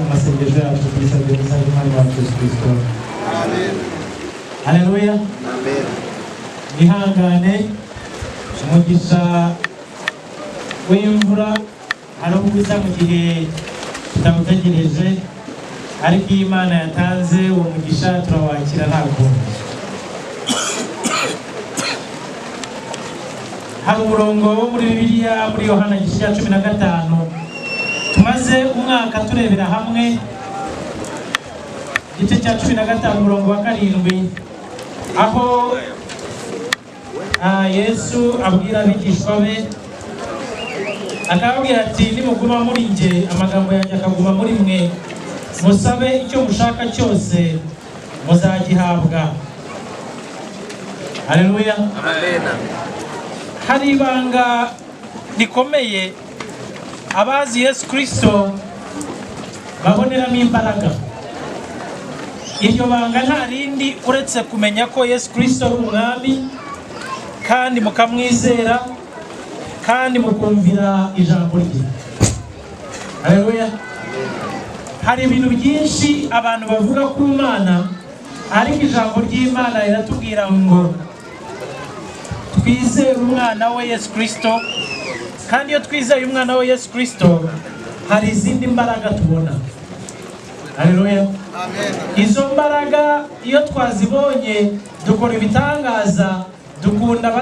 amasengesho yacu twisabye gusa Imana yacu Kristo. Amen. Haleluya. Amen. Ihangane umugisha w'imvura ari ubuza mu gihe tutamutegereje, ariko Imana yatanze uwo mugisha turawakira ntabwo. Hari umurongo wo muri Bibiliya muri Yohana igice cya 15 tumaze umwaka turebera hamwe, igice cya 15 umurongo wa 7, aho Yesu abwira abigishwa be akababwira ati nimuguma muri nge amagambo yanjye akaguma muri mwe, musabe icyo mushaka cyose muzagihabwa. Haleluya. Amen. Hari ibanga rikomeye abazi Yesu Kristo baboneramo imbaraga. Iryo banga nta rindi uretse kumenya ko Yesu Kristo ari umwami, kandi mukamwizera, kandi mukumvira ijambo rye. Haleluya. Hari ibintu byinshi abantu bavuga ku Mana, ariko ijambo ry'Imana riratubwira ngo twizere umwana we Yesu Kristo, kandi iyo twizeye umwana we Yesu Kristo hari izindi mbaraga tubona. Haleluya. Amen. Izo mbaraga iyo twazibonye dukora ibitangaza, dukunda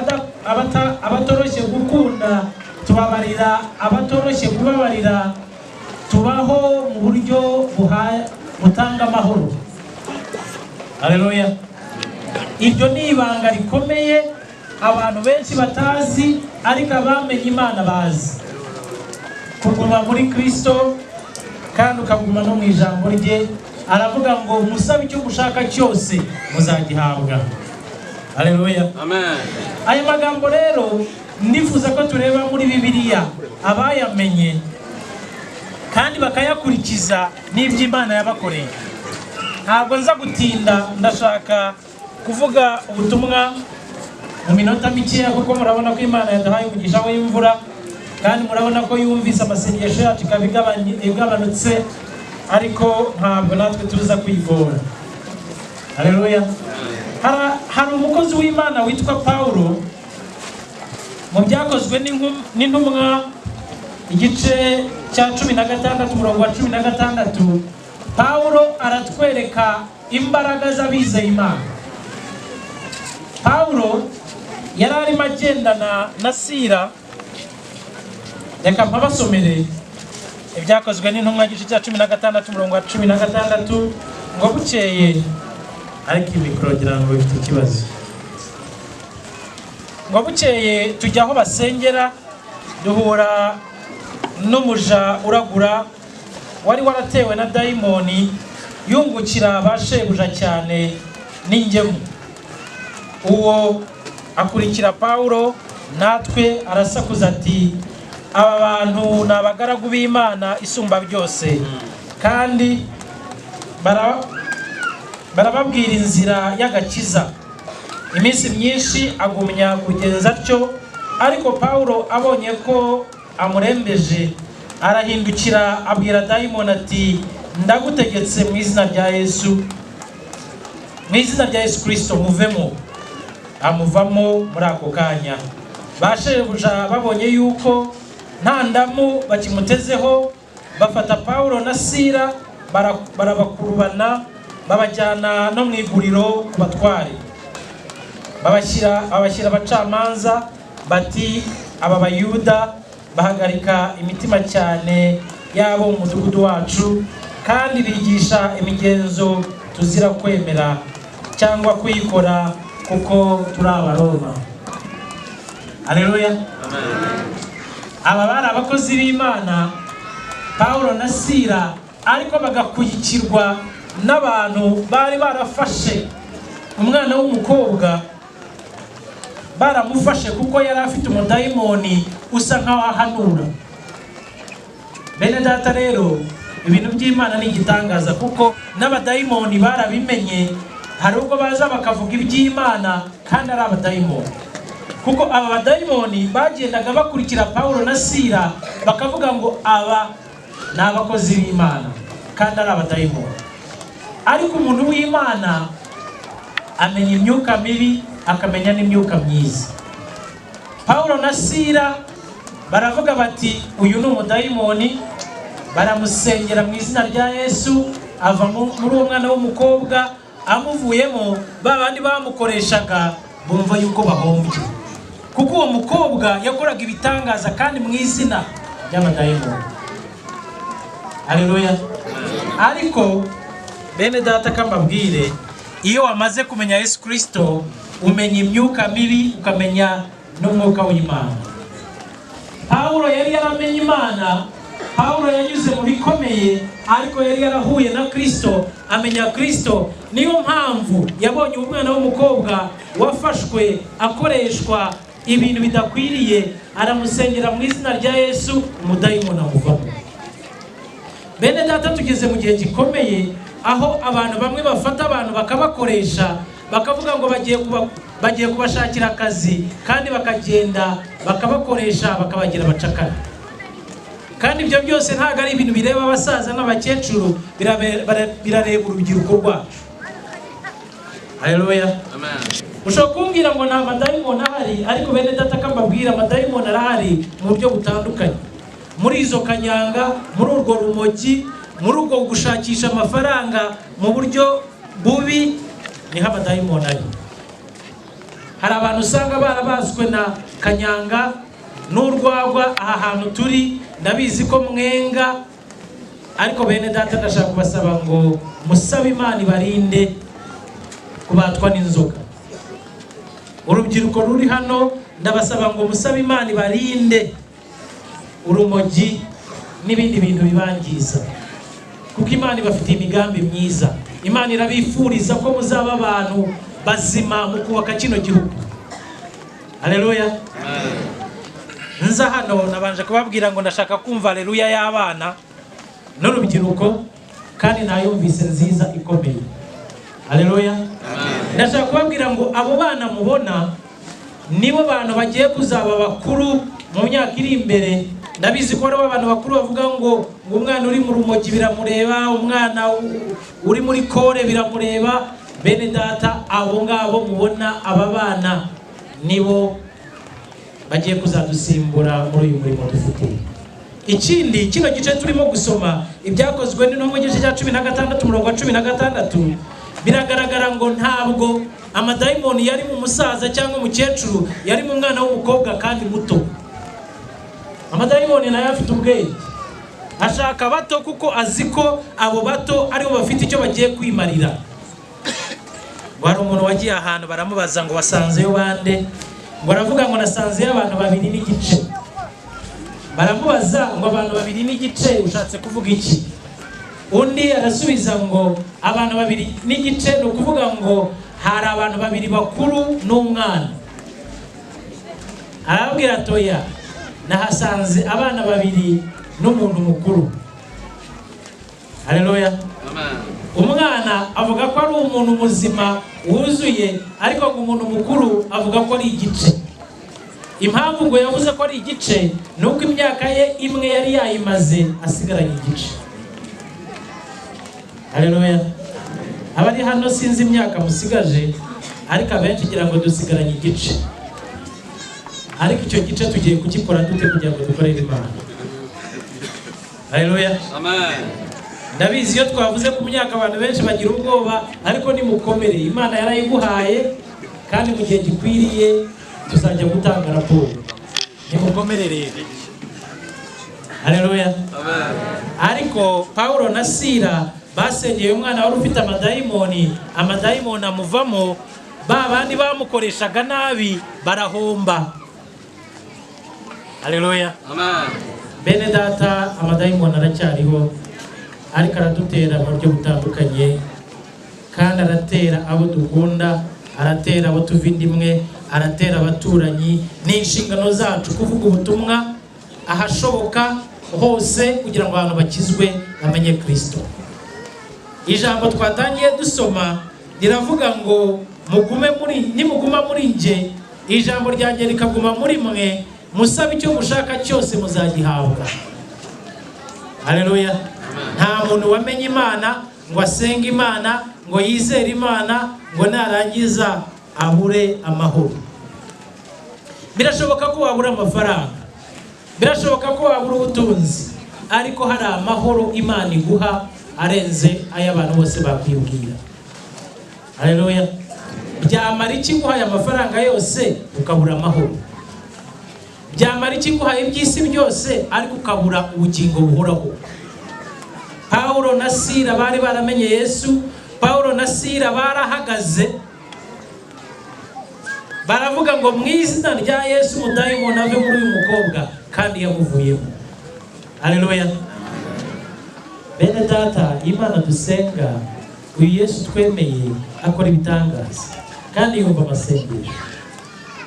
abatoroshye gukunda, tubabarira abatoroshye kubabarira, tubaho mu buryo butanga amahoro. Haleluya. Iryo ni ibanga rikomeye abantu benshi batazi, ariko abamenye Imana bazi. Kuguma muri Kristo kandi ukaguma no mu ijambo rye. Aravuga ngo musabe icyo mushaka cyose muzagihabwa. Haleluya. Amen. Aya magambo rero nifuza ko tureba muri Bibiliya abayamenye kandi bakayakurikiza n'iby'Imana yabakoreye. Ntabwo nza gutinda, ndashaka kuvuga ubutumwa mu minota mikeya, kuko murabona ko Imana yaduhaye umugisha w'imvura, kandi murabona ko yumvise amasengesho yacu igabanutse, ariko ntabwo natwe tuza kwigora. Haleluya. Hari umukozi w'Imana witwa Paulo mu byakozwe n'intumwa igice cya 16 umurongo wa 16, Paulo aratwereka imbaraga z'abizeye Imana. Paulo yari arimo agendana na Sila. Reka mpabasomere ibyakozwe n'intumwa igice cya 16 umurongo wa 16 ngo bukeye, ariko imikoro gira ngo bifite ikibazo. Ngo bukeye tujya aho basengera, duhura n'umuja uragura wari waratewe na dayimoni, yungukira abashebuja cyane n'ingemu. Uwo akurikira Paulo, natwe arasakuza ati aba bantu ni abagaragu b'Imana isumba byose, kandi barababwira inzira y'agakiza. Iminsi myinshi agumya kugenza atyo, ariko Paulo abonye ko amurembeje arahindukira abwira dayimoni ati ndagutegetse mu izina rya Yesu, mu izina rya Yesu Kristo muvemo. Amuvamo muri ako kanya. Bashebuja babonye yuko nta ndamu bakimutezeho, bafata Paulo na Sila barabakurubana, babajyana no mu iguriro ku batware. Babashyira abacamanza bati aba Bayuda bahagarika imitima cyane yabo mu mudugudu wacu, kandi bigisha imigenzo tuzira kwemera cyangwa kuyikora kuko turi Abaroma. Haleluya. Amen. Aba bari abakozi b'Imana, Paulo na Sila, ariko bagakuyikirwa n'abantu bari barafashe umwana w'umukobwa, baramufashe kuko yari afite umudayimoni usa nk'awahanura. Bene data rero, ibintu by'Imana ni igitangaza, kuko n'abadayimoni barabimenye. Hari ubwo baza bakavuga iby'Imana kandi ari abadayimoni, kuko aba badayimoni bagendaga bakurikira Paulo na Sila, bakavuga ngo aba ni abakozi b'Imana. kandi ari abadayimoni. Ariko umuntu w'Imana amenya imyuka mibi akamenya n'imyuka myiza. Paulo na Sila baravuga bati uyu ni umudayimoni, baramusengera mu izina rya Yesu, ava muri uwo mwana w'umukobwa. Amuvuyemo babandi bamukoreshaga bumva yuko bahombye, kuko uwo mukobwa yakoraga ibitangaza kandi mu izina ry'abadayimoni. Haleluya. Ariko bene data kambabwire, iyo wamaze kumenya Yesu Kristo umenya imyuka mibi ukamenya n'umwuka w'Imana. Paulo yari yaramenye Imana, Paulo yanyuze mu bikomeye, ariko yari yarahuye na Kristo, amenya Kristo. Niyo mpamvu yabonye umwana w'umukobwa wafashwe akoreshwa ibintu bidakwiriye, aramusengera mu izina rya Yesu, umudayimoni amuvamo. Bene data, tugeze mu gihe gikomeye aho abantu bamwe bafata abantu bakabakoresha, bakavuga ngo bagiye kubashakira akazi, kandi bakagenda bakabakoresha bakabagira abacakara. Kandi ibyo byose ntabwo ari ibintu bireba abasaza n'abakecuru, birareba urubyiruko rwacu. Haleluya. Amen. Ushobora kumbwira ngo nta madayimoni ahari, ariko bene data kambabwira amadayimoni arahari mu buryo butandukanye. Muri izo kanyanga, muri urwo rumogi, muri ubwo gushakisha amafaranga mu buryo bubi, niho amadayimoni ari. Hari abantu usanga barabaswe na kanyanga n'urwagwa. Aha hantu turi ndabizi ko mwenga, ariko bene data ndashaka kubasaba ngo musabe Imana ibarinde kubatwa n'inzoga. Urubyiruko ruri hano ndabasaba ngo musabe Imana ibarinde urumogi n'ibindi bintu bibangiza, kuko Imana ibafitiye imigambi myiza. Imana irabifuriza ko muzaba abantu bazima mu kubaka kino gihugu. Haleluya. Nza hano nabanje kubabwira ngo ndashaka kumva haleluya y'abana n'urubyiruko, kandi nayumvise nziza ikomeye. Haleluya. Ndashaka kubabwira ngo abo bana mubona nibo bantu bagiye kuzaba bakuru mu myaka iri imbere. Ndabizi ko ari abantu bakuru bavuga ngo umwana uri mu rumogi biramureba, umwana uri muri kore biramureba. Bene data, abo ngabo mubona, aba bana nibo bagiye kuzadusimbura muri uyu murimo dufite. Ikindi, kino gice turimo gusoma ibyakozwe n'intumwa gice cya 16 umurongo wa 16, biragaragara ngo ntabwo amadayimoni yari mu musaza cyangwa umukecuru, yari mu mwana w'umukobwa kandi muto. Amadayimoni nayo afite ubwenge, ashaka bato kuko azi ko abo bato aribo bafite icyo bagiye kwimarira. Wari umuntu wagiye ahantu baramubaza ngo wasanzeyo bande, ngo aravuga ngo nasanzeyo abantu 2 n'igice. Baramubaza ngo abantu 2 n'igice ushatse kuvuga iki? Undi arasubiza ngo abantu 2 n'igice no kuvuga ngo hari abantu 2 bakuru n'umwana. Arabwira atoya, nahasanze abana 2 n'umuntu mukuru. Haleluya. Amen. Umwana avuga ko ari umuntu muzima wuzuye, ariko ngo umuntu mukuru avuga ko ari igice. Impamvu ngo yavuze ko ari igice nuko imyaka ye imwe yari yayimaze asigaranye igice. Haleluya. Abari hano sinzi imyaka musigaje, ariko abenshi ngira ngo dusigaranye igice. Ariko icyo gice tugiye kugikora dute kugira ngo dukorere Imana? Haleluya. Amen. Ndabizi iyo twavuze ku myaka abantu benshi bagira ubwoba, ariko nimukomere, Imana yarayiguhaye, kandi mu gihe gikwiriye tuzajya gutanga raporo. Nimukomere rero. Haleluya. Amen. Ariko Paulo na Sila basengeye umwana wari ufite amadayimoni, amadayimoni amuvamo, ba bandi bamukoreshaga nabi barahomba. Haleluya. Amen. Bene data, amadayimoni aracyariho, ariko aradutera mu buryo butandukanye, kandi aratera abo dukunda, aratera abo tuvindimwe, aratera abaturanyi. Ni inshingano zacu kuvuga ubutumwa ahashoboka hose kugira ngo abantu bakizwe bamenye Kristo. Ijambo twatangiye dusoma riravuga ngo nimuguma muri nje, ijambo ryanjye rikaguma muri mwe, musabe icyo mushaka cyose muzagihabwa. Haleluya. nta muntu wamenye Imana ngo asenge Imana ngo yizere Imana ngo narangiza abure amahoro. Birashoboka ko wabura amafaranga, birashoboka ko wabura ubutunzi, ariko hari amahoro Imana iguha arenze ay'abantu bose bakwibwira. Haleluya. Byamara iki guhaye amafaranga yose ukabura amahoro? Byamara iki guhaye iby'isi byose ariko ukabura ubugingo buhoraho? Paulo na Sila bari baramenye Yesu. Paulo na Sila barahagaze baravuga ngo mu izina rya Yesu umudayimoni ave muri uyu mukobwa, kandi yamuvuyemo. Haleluya. Bene data, Imana dusenga, uyu Yesu twemeye akora ibitangaza kandi yumva amasengesho.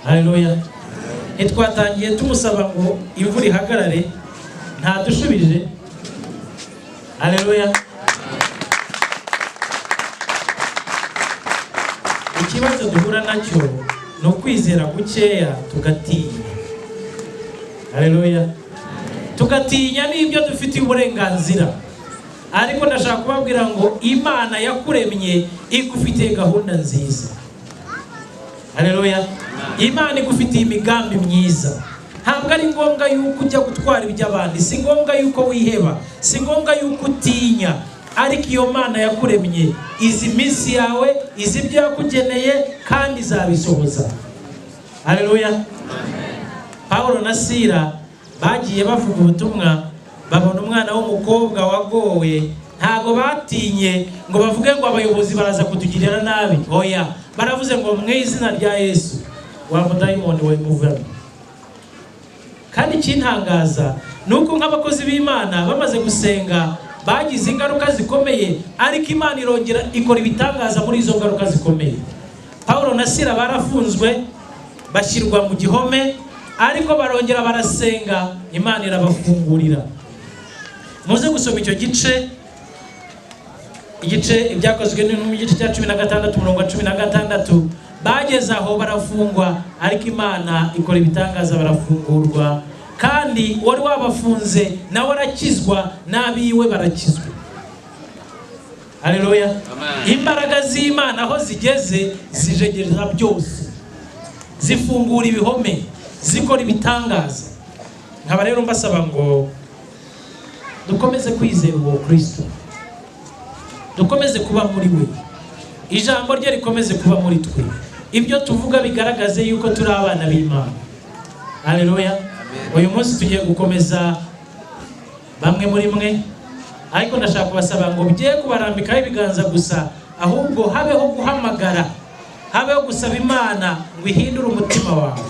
Haleluya. Twatangiye tumusaba ngo imvura ihagarare, nta dushubije. Haleluya. Ikibazo duhura nacyo ni ukwizera gukeya tugatinya. Haleluya. Tugatinya n'ibyo dufitiye uburenganzira, ariko ndashaka kubabwira ngo Imana yakuremye igufitiye gahunda nziza. Haleluya. Imana igufitiye imigambi myiza. Ntabwo ari ngombwa yuko ujya gutwara iby'abandi, si ngombwa yuko wiheba, si ngombwa yuko utinya, ariko iyo Mana yakuremye izi minsi yawe, izi ibyo yakugeneye kandi izabisohoza. Haleluya. Paulo na Sila bagiye bavuga ubutumwa, babona umwana w'umukobwa wagowe, ntago batinye ngo bavuge ngo abayobozi baraza kutugirira nabi. Oya, baravuze ngo mu izina rya Yesu wa mudayimoni we muvamo. Kandi ikintangaza nuko nk'abakozi b'Imana bamaze gusenga bagize ingaruka zikomeye, ariko Imana irongera ikora ibitangaza muri izo ngaruka zikomeye. Paulo na Sila barafunzwe bashyirwa mu gihome, ariko barongera barasenga, Imana irabafungurira. Muze gusoma icyo gice ibyakozwe n'intumwa igice cya 16 umurongo wa 16. Bageze aho barafungwa, ariko Imana ikora ibitangaza, barafungurwa, kandi wari wabafunze nawe arakizwa, n'abiwe barakizwa. Haleluya. Imbaraga z'Imana aho zigeze zijegereza byose, zifungura ibihome, zikora ibitangaza. Nkaba rero mbasaba ngo dukomeze kwizera uwo Kristo, dukomeze kuba muri we, ijambo rye rikomeze kuba muri twe, ibyo tuvuga bigaragaze yuko turi abana b'Imana. Haleluya. Uyu munsi tugiye gukomeza bamwe muri mwe, ariko ndashaka kubasaba ngo bigiye kubarambikaho ibiganza gusa, ahubwo habeho guhamagara, habeho gusaba Imana ngo ihindure umutima wawe.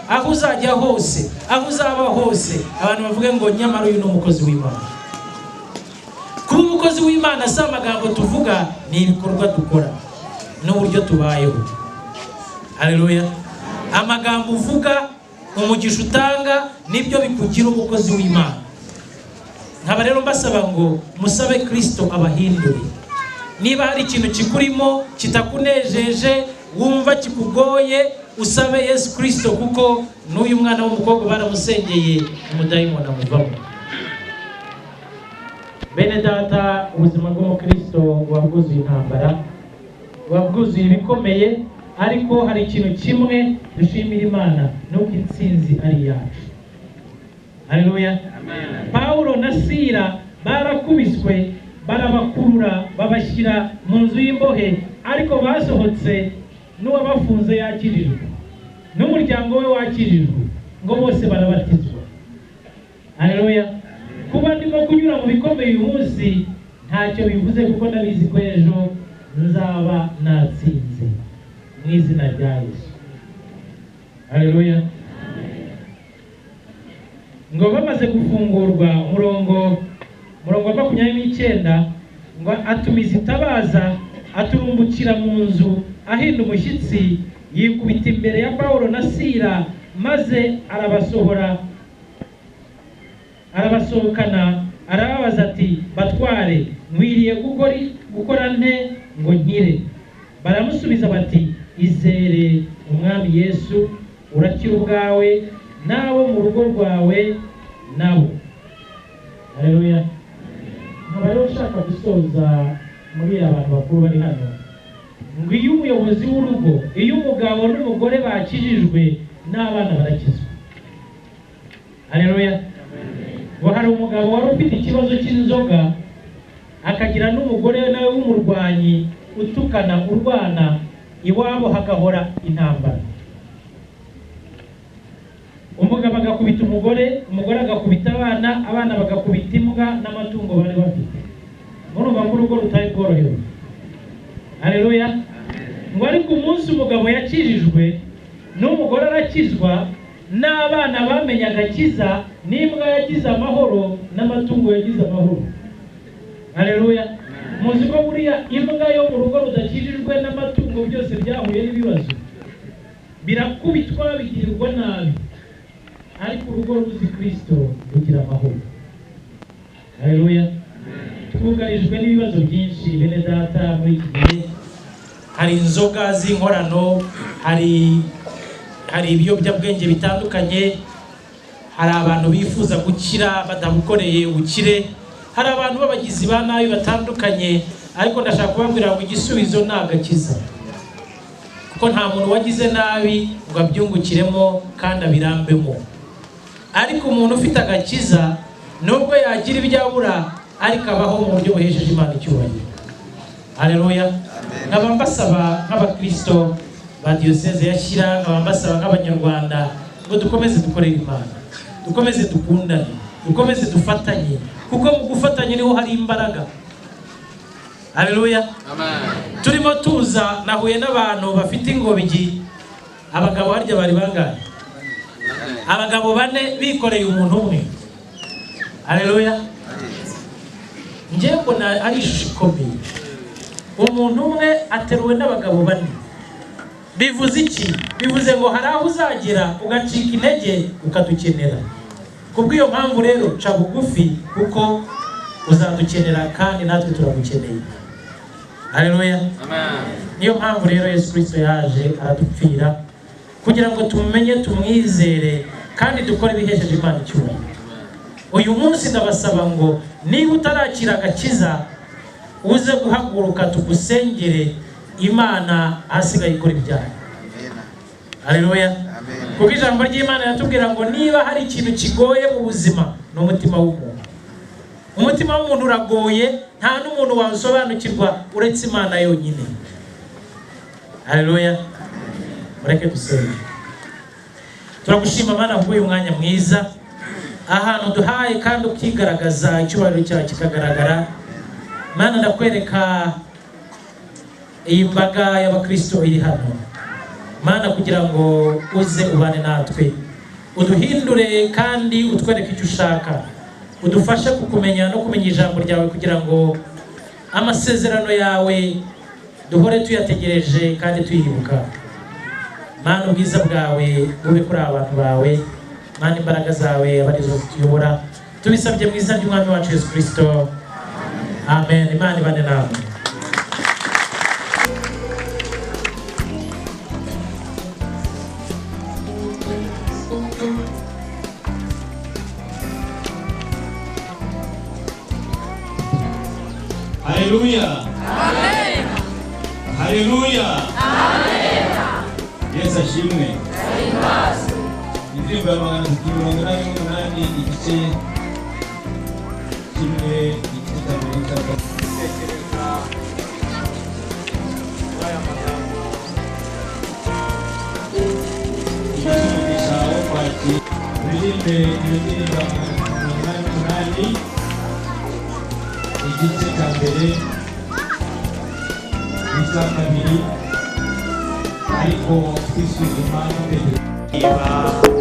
Aho uzajya hose, aho uzaba hose, abantu bavuge ngo nyamara uyu ni umukozi w'Imana. Kuba umukozi w'Imana si amagambo tuvuga, ni ibikorwa dukora n'uburyo tubayeho. Haleluya. Amagambo uvuga, umugisha utanga, nibyo bikugira umukozi w'Imana. Nkaba rero mbasaba ngo musabe Kristo abahindure. Niba hari ikintu kikurimo kitakunejeje, wumva kikugoye, usabe Yesu Kristo, kuko n'uyu mwana w'umukobwa baramusengeye, umudayimoni amuvamo. Bene data, ubuzima bw'umukristo wabwuzuye intambara, wabwuzuye ibikomeye, ariko hari ikintu kimwe dushimira Imana, nuko intsinzi ari yacu. Haleluya. Paulo na Sila barakubiswe, barabakurura babashyira mu nzu y'imbohe, ariko basohotse n'uwabafunze yakirijwe, n'umuryango we wakirijwe, ngo bose barabatizwa. Haleluya. Kuba ndimo kunyura mu bikomeye uyu munsi ntacyo bivuze, kuko ndabizi ko ejo nzaba natsinze mu izina rya Yesu. Haleluya. Ngo bamaze gufungurwa, umurongo wa 29, ngo atumiza itabaza, aturumbukira mu nzu ahinda umushyitsi, yikubita imbere ya Paulo na Sila, maze arabasohokana, arababaza ati, batware, nkwiriye gukora nte ngo nkire? Baramusubiza bati, izere umwami Yesu urakira ubwawe n'abo mu rugo rwawe nabo. Haleluya. nkaba rero nshaka gusoza muri abantu bakuru bari hano ngo iyo umuyobozi w'urugo, iyo umugabo n'umugore bakijijwe n'abana barakizwa. Haleluya. Ngo hari umugabo wari ufite ikibazo cy'inzoga, akagira n'umugore nawe w'umurwanyi utukana, urwana, iwabo hagahora intambara. Umugabo agakubita umugore, umugore agakubita abana, abana bagakubita imbwa n'amatungo bari bafite. Murumva ko urugo rutari bworohewe. Haleluya. Ngo ariko umunsi umugabo yakijijwe n'umugore arakizwa, n'abana bamenye agakiza, n'imbwa yagize amahoro, n'amatungo yagize amahoro. Haleluya. Muzi ko buriya imbwa yo mu rugo rudakijijwe n'amatungo byose byahuye n'ibibazo, birakubitwa, bigirirwa nabi. Ariko urugo ruzi Kristo rugira amahoro. Haleluya. Twugarijwe n'ibibazo byinshi bene data muri iki gihe. Hari inzoga z'inkorano, hari ibiyobyabwenge bitandukanye, hari abantu bifuza gukira badamukoreye ubukire, hari abantu b'abagizi ba nabi batandukanye. Ariko ndashaka kubabwira ngo igisubizo ni agakiza, kuko nta muntu wagize nabi ngo abyungukiremo kandi abirambemo. Ariko umuntu ufite agakiza, nubwo yagira ibyo abura, ariko abaho mu buryo buhesheje Imana icyubahiro. Haleluya. Nkaba mbasaba nk'abakristo ba diyoseze ya Shyira, nkaba mbasaba nk'abanyarwanda ngo dukomeze dukorere Imana, dukomeze dukundane, dukomeze dufatanye, kuko mu gufatanya niho hari imbaraga. Haleluya. Amen. Turimo tuza, nahuye n'abantu bafite ingobyi. Abagabo harya bari bangahe? Abagabo 4 bikoreye umuntu umwe. Haleluya. Njye mbona ari shikomeye. Umuntu umwe ateruwe n'abagabo 4. Bivuze iki? Bivuze ngo hari aho uzagera ugacika intege ukadukenera. Kubw'iyo mpamvu rero ca bugufi, kuko uzadukenera kandi natwe turagukeneye. Haleluya. Amen. Niyo mpamvu rero Yesu Kristo yaje aradupfira kugira ngo tumenye, tumwizere kandi dukore bihesheje Imana icyubahiro. Uyu munsi ndabasaba ngo niba utarakira agakiza, uze guhaguruka tugusengere Imana hasigaye ikora ibyaha. Haleluya. Kuko ijambo ry'Imana yatubwira ngo niba hari ikintu kigoye mu buzima, ni umutima w'umuntu. Umutima w'umuntu uragoye, nta n'umuntu wasobanukirwa uretse Imana yonyine. Haleluya. Mureke dusenge. Turagushima Mana kubw'uyu mwanya mwiza, ahantu duhaye kandi ukigaragaza, icyubahiro cyawe kikagaragara. Mana, ndakwereka iyi mbaga y'abakristo iri hano. Mana, kugira ngo uze ubane natwe, uduhindure kandi utwereke icyo ushaka, udufashe kukumenya no kumenya ijambo ryawe, kugira ngo amasezerano yawe duhore tuyategereje kandi tuyibuka. Mana, ubwiza bwawe bube kuri abantu bawe. Mana, imbaraga zawe abarizo tuyobora, tubisabye mu izina ry'Umwami wacu Yesu Kristo. Amen. Imana ibane nawe. Haleluya. Amen. Haleluya. Amen. Yesu ashimwe. Indirimbo y'abantu y'umunani igice kimwe ikitabirika tekereza aya magambo y'umugisha wo kwakira uririmbe indirimbo y'umunani igice cya mbere n'icya kabiri, ariko twisuzuma dutekereza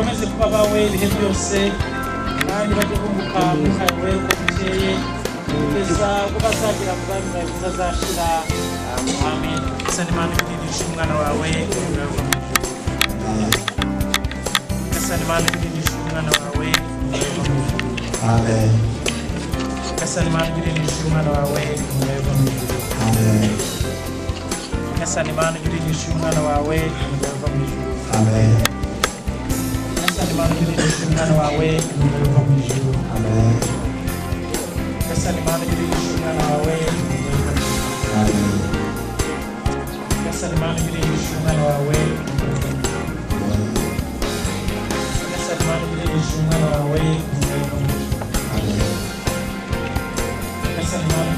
bakomeze kuba bawe ibihe byose kandi bajye bunguka umwuka wawe uko bukeye kugeza ubwo bazagira mu bwami bwawe butazashira. Amen. Asa n'Imana ibidindisha umwana wawe asa n'Imana ibidindisha umwana wawe. Amen. Asa n'Imana ibidindisha umwana wawe. Amen. Asa n'Imana ibidindisha umwana wawe. Amen. Asa n'Imana ibidindisha umwana wawe. Amen. Asa n'Imana ibidindisha umwana wawe. Amen. Asa n'Imana ibidindisha umwana wawe. Asa n'Imana ibidindisha umwana wawe. Amen. Asa n'Imana